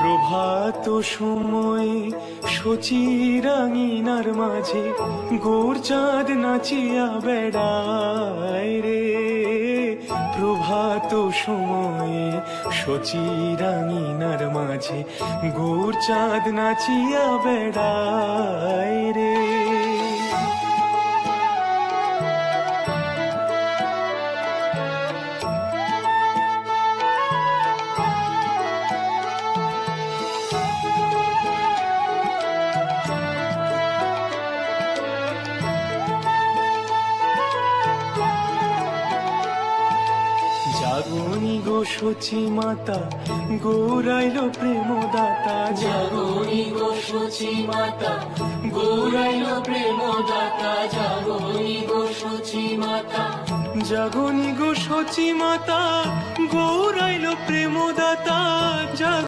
প্রভাত সময়ে শচীরাঙিনার মাঝে গৌর চাঁদ নাচিয়া বেড়ায় রে। প্রভাত সময়ে শচীরাঙিনার মাঝে গৌর চাঁদ নাচিয়া বেড়ায় রে। জাগনি গো সচী মাতা গৌরাইল প্রেমদাতা। জাগনি গো সচী মাতা গৌরাইল প্রেমদাতা। জাগনি গো সচী মাতা। জাগনি গো সচী মাতা গৌরাইল প্রেমদাতা।